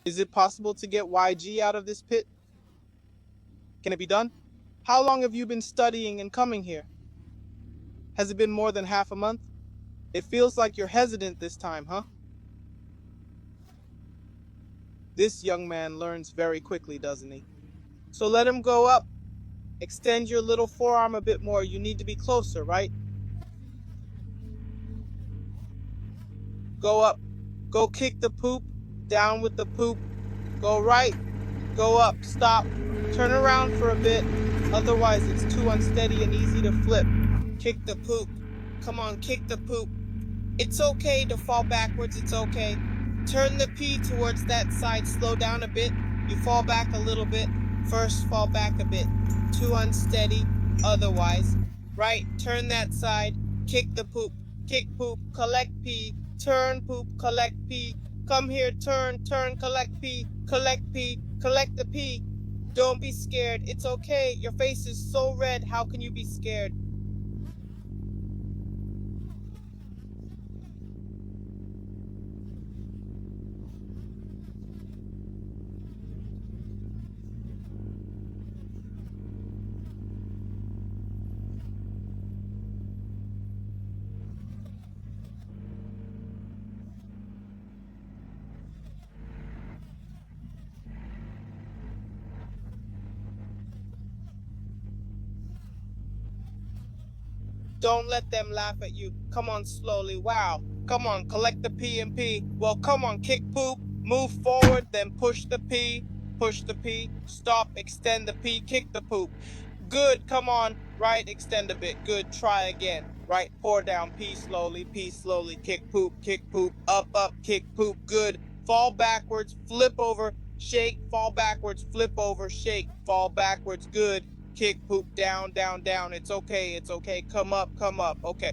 Is it possible to get YG out of this pit? Can it be done? How long have you been studying and coming here? Has it been more than half a month? It feels like you're hesitant this time, huh? This young man learns very quickly, doesn't he? So let him go up. Extend your little forearm a bit more. You need to be closer, right? Go up. Go kick the poop. Down with the poop. Go right. Go up. Stop. Turn around for a bit. Otherwise, it's too unsteady and easy to flip. Kick the poop. Come on, kick the poop. It's okay to fall backwards. It's okay. Turn the P towards that side. Slow down a bit. You fall back a little bit. First, fall back a bit. Too unsteady. Otherwise. Right. Turn that side. Kick the poop. Kick poop. Collect P. Turn poop. Collect P. Come here. Turn. Turn. Collect P. Collect P. Collect the P. Don't be scared. It's okay. Your face is so red. How can you be scared? Don't let them laugh at you. Come on slowly. Wow. Come on, collect the P and P. Well, come on, kick poop. Move forward, then push the P. Push the P. Stop, extend the P. Kick the poop. Good, come on. Right, extend a bit. Good, try again. Right, pour down P slowly. P slowly. Kick poop, kick poop. Up, up, kick poop. Good. Fall backwards, flip over, shake. Fall backwards, flip over, shake. Fall backwards. Good. Kick poop, down, down, down. It's okay, it's okay. Come up, come up. Okay.